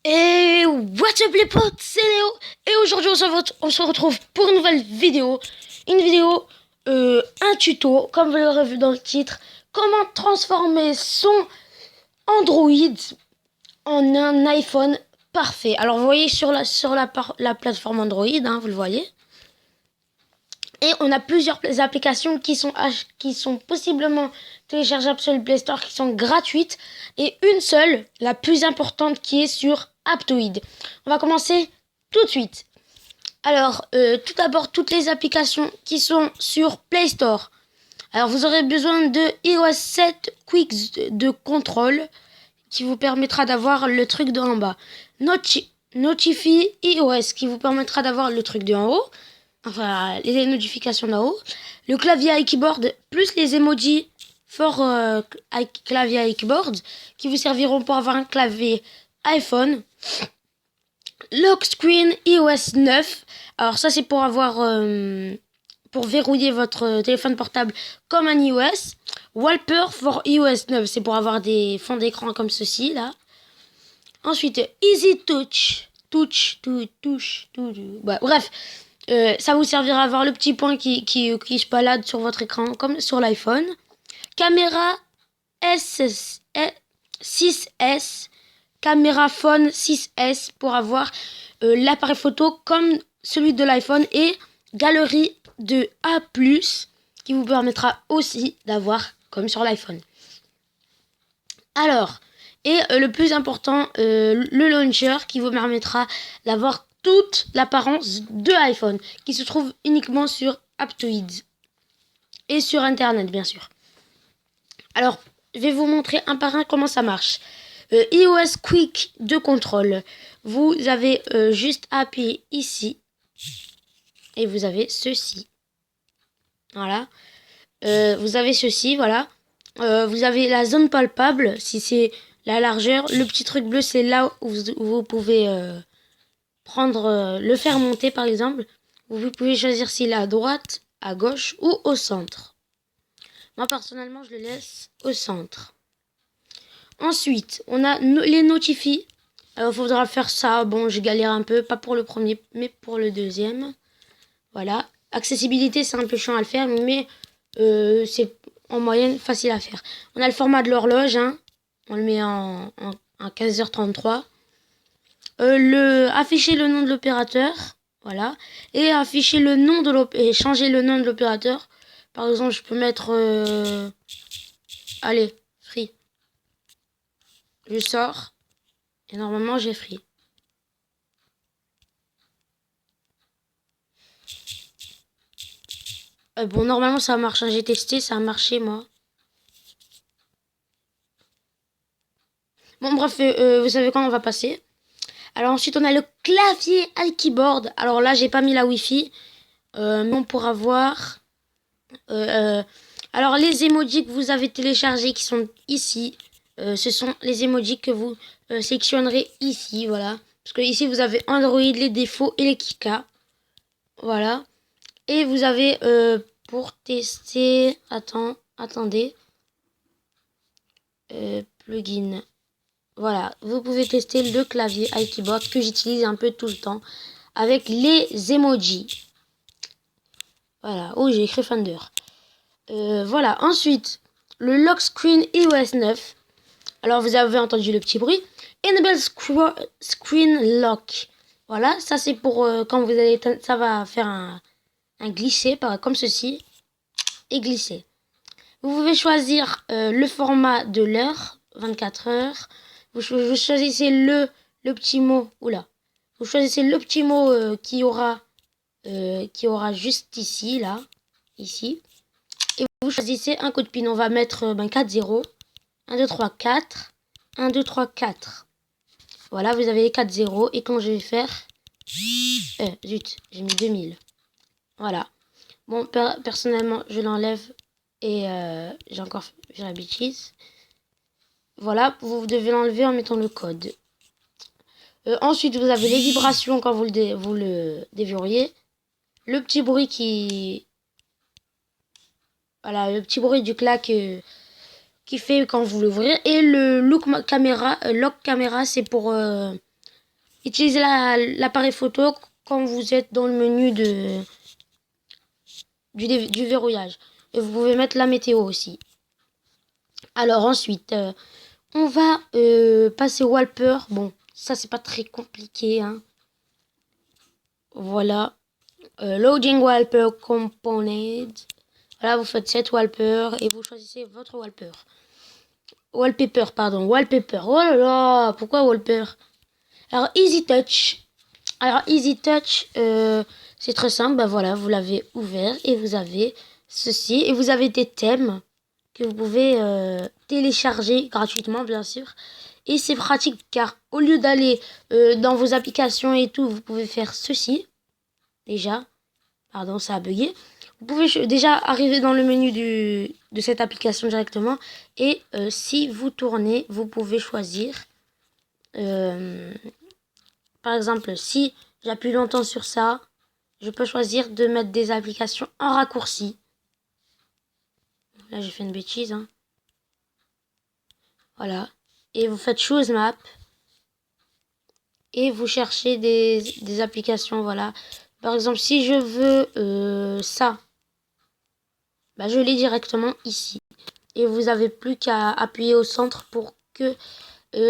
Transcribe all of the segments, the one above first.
Et what's up les potes, c'est Léo. Et aujourd'hui on se retrouve pour une nouvelle vidéo. Une vidéo, un tuto, comme vous l'aurez vu dans le titre. Comment transformer son Android en un iPhone parfait. Alors vous voyez la plateforme Android, hein, vous le voyez. Et on a plusieurs applications qui sont possiblement téléchargeables sur le Play Store, qui sont gratuites. Et une seule, la plus importante, qui est sur Aptoide. On va commencer tout de suite. Alors, tout d'abord, toutes les applications qui sont sur Play Store. Alors, vous aurez besoin de iOS 7 Quick de contrôle, qui vous permettra d'avoir le truc de en bas. Notify iOS, qui vous permettra d'avoir le truc de en haut. Enfin, les notifications d'en haut. Le clavier et keyboard, plus les emojis for clavier et keyboard, qui vous serviront pour avoir un clavier iPhone. Lock screen iOS 9. Alors ça, c'est pour avoir... pour verrouiller votre téléphone portable comme un iOS. Wallpaper for iOS 9, c'est pour avoir des fonds d'écran comme ceci, là. Ensuite, Easy Touch. Touch. Bah, bref, ça vous servira à voir le petit point qui se balade sur votre écran, comme sur l'iPhone. Caméra 6S. Caméra phone 6S pour avoir l'appareil photo comme celui de l'iPhone. Et galerie de A+, qui vous permettra aussi d'avoir comme sur l'iPhone. Alors, et le plus important, le launcher qui vous permettra d'avoir toute l'apparence de l'iPhone, qui se trouve uniquement sur Aptoide et sur Internet, bien sûr. Alors, je vais vous montrer un par un comment ça marche. iOS Quick de contrôle. Vous avez juste à appuyer ici et vous avez ceci. Voilà. Vous avez ceci, voilà. Vous avez la zone palpable, si c'est la largeur. Le petit truc bleu, c'est là où vous pouvez le faire monter, par exemple. Vous pouvez choisir s'il est à droite, à gauche ou au centre. Moi, personnellement, je le laisse au centre. Ensuite, on a les notifies. Il faudra faire ça. Bon, je galère un peu, pas pour le premier, mais pour le deuxième. Voilà. Accessibilité, c'est un peu chiant à le faire, mais c'est en moyenne facile à faire. On a le format de l'horloge, hein. On le met en 15h33. Afficher le nom de l'opérateur, voilà. Et afficher le nom et changer le nom de l'opérateur. Par exemple, je peux mettre... allez, free. Je sors. Et normalement, j'ai free. Bon, normalement, ça marche. Hein. J'ai testé, ça a marché, moi. Bon, bref, vous savez quand on va passer. Alors ensuite, on a le clavier à keyboard. Alors là, j'ai pas mis la Wi-Fi. Mais on pourra voir. Alors, les emojis que vous avez téléchargés qui sont ici, ce sont les emojis que vous sélectionnerez ici, voilà. Parce que ici, vous avez Android, les défauts et les Kika. Voilà. Et vous avez, pour tester... Attendez. Plugin. Voilà. Vous pouvez tester le clavier iKeyboard que j'utilise un peu tout le temps. Avec les emojis. Voilà. Oh, j'ai écrit Thunder. Voilà. Ensuite, le lock screen iOS 9. Alors, vous avez entendu le petit bruit. Enable screen lock. Voilà, ça c'est pour quand vous allez... Ça va faire un glisser, comme ceci. Et glisser. Vous pouvez choisir le format de l'heure, 24 heures. Vous choisissez le petit mot. Oula. Vous choisissez le petit mot qui aura juste ici, là. Ici. Et vous choisissez un code PIN. On va mettre 4-0. 1, 2, 3, 4. 1, 2, 3, 4. Voilà, vous avez les 4 0. Et quand je vais faire... zut, j'ai mis 2000. Voilà. Bon, personnellement, je l'enlève. Et j'ai encore fait la bêtise. Voilà, vous devez l'enlever en mettant le code. Ensuite, vous avez les vibrations quand vous le déverrouillez. Le petit bruit qui... Voilà, le petit bruit du clac... qui fait quand vous l'ouvrez. Et le lock caméra, c'est pour utilisez l'appareil photo quand vous êtes dans le menu du verrouillage. Et vous pouvez mettre la météo aussi. Alors ensuite, on va passer au wallpaper. Bon, ça c'est pas très compliqué, hein. Voilà. Loading wallpaper component. Voilà, vous faites cette wallpaper et vous choisissez votre wallpaper. Wallpaper, pardon. Wallpaper. Oh là là, pourquoi wallpaper? Alors, Easy Touch. Alors, Easy Touch, c'est très simple. Ben voilà, vous l'avez ouvert et vous avez ceci. Et vous avez des thèmes que vous pouvez télécharger gratuitement, bien sûr. Et c'est pratique car au lieu d'aller dans vos applications et tout, vous pouvez faire ceci. Déjà, pardon, ça a bugué. Vous pouvez déjà arriver dans le menu de cette application directement. Et si vous tournez, vous pouvez choisir. Par exemple, si j'appuie longtemps sur ça, je peux choisir de mettre des applications en raccourci. Là, j'ai fait une bêtise, hein. Voilà. Et vous faites Choose Map. Et vous cherchez des applications, voilà. Par exemple, si je veux ça, bah, je l'ai directement ici. Et vous n'avez plus qu'à appuyer au centre pour que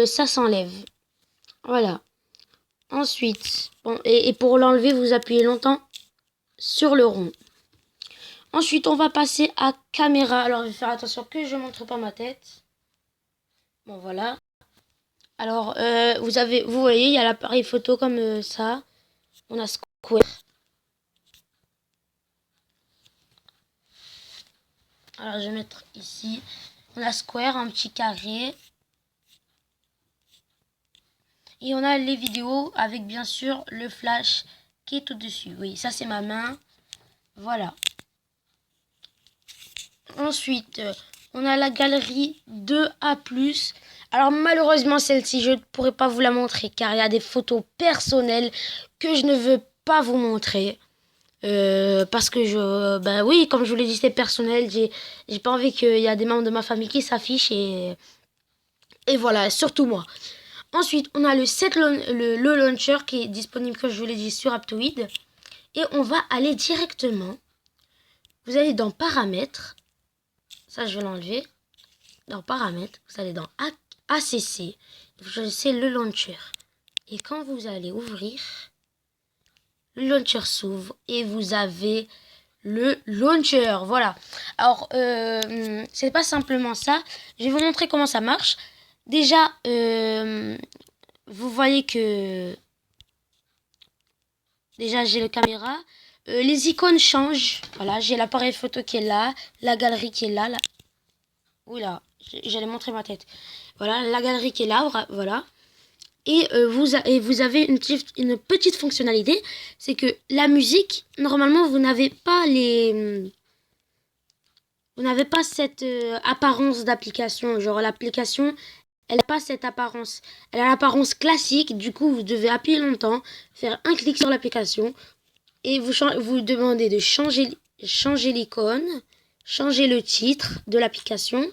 ça s'enlève. Voilà. Ensuite, bon, et pour l'enlever, vous appuyez longtemps sur le rond. Ensuite, on va passer à caméra. Alors, je vais faire attention que je ne montre pas ma tête. Bon, voilà. Alors, vous voyez, il y a l'appareil photo comme ça. On a Square. Alors, je vais mettre ici. On a Square, un petit carré. Et on a les vidéos avec, bien sûr, le flash qui est au-dessus. Oui, ça, c'est ma main. Voilà. Ensuite, on a la galerie 2A+. Alors malheureusement, celle-ci, je ne pourrai pas vous la montrer car il y a des photos personnelles que je ne veux pas vous montrer. Parce que ben oui, comme je vous l'ai dit, c'est personnel. J'ai pas envie qu'il y a des membres de ma famille qui s'affichent et voilà, surtout moi. Ensuite, on a le launcher qui est disponible, comme je vous l'ai dit, sur Aptoide. Et on va aller directement. Vous allez dans Paramètres. Ça, je vais l'enlever. Dans Paramètres, vous allez dans ACC. Vous choisissez le launcher. Et quand vous allez ouvrir, le launcher s'ouvre et vous avez le launcher. Voilà. Alors, c'est pas simplement ça. Je vais vous montrer comment ça marche. Déjà, vous voyez que... Déjà, j'ai le caméra. Les icônes changent. Voilà, j'ai l'appareil photo qui est là. La galerie qui est là. Oula, j'allais montrer ma tête. Voilà, la galerie qui est là. Voilà. Et vous avez une petite fonctionnalité. C'est que la musique, normalement, vous n'avez pas cette apparence d'application. Genre, l'application, elle n'a pas cette apparence. Elle a l'apparence classique. Du coup, vous devez appuyer longtemps, faire un clic sur l'application. Et vous demandez de changer l'icône, changer le titre de l'application.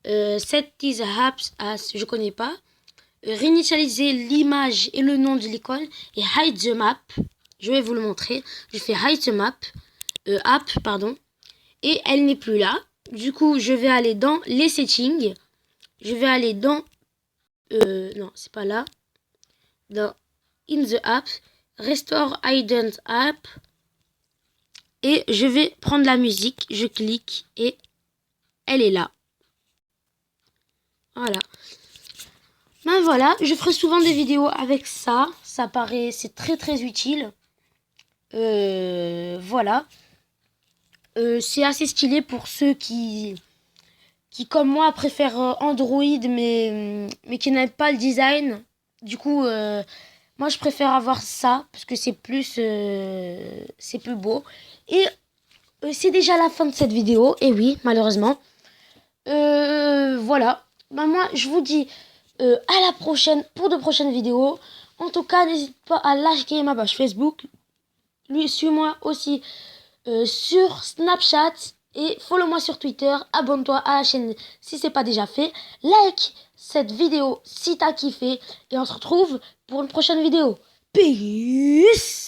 Set these apps as, je connais pas. Réinitialiser l'image et le nom de l'icône. Et hide the map. Je vais vous le montrer. Je fais hide the map. App, pardon. Et elle n'est plus là. Du coup, je vais aller dans les settings. Je vais aller dans... non, c'est pas là. Dans In the app. Restore Hidden App. Et je vais prendre la musique. Je clique et elle est là. Voilà. Ben voilà, je ferai souvent des vidéos avec ça. Ça paraît, c'est très très utile. Voilà. C'est assez stylé pour ceux qui comme moi préfèrent Android mais qui n'aiment pas le design. Du coup, moi je préfère avoir ça parce que c'est plus beau. Et c'est déjà la fin de cette vidéo. Et oui, malheureusement. Voilà. Ben moi, je vous dis à la prochaine pour de prochaines vidéos. En tout cas, n'hésite pas à liker ma page Facebook. Suis-moi aussi sur Snapchat et follow-moi sur Twitter. Abonne-toi à la chaîne si c'est pas déjà fait. Like cette vidéo si t'as kiffé. Et on se retrouve pour une prochaine vidéo. Peace!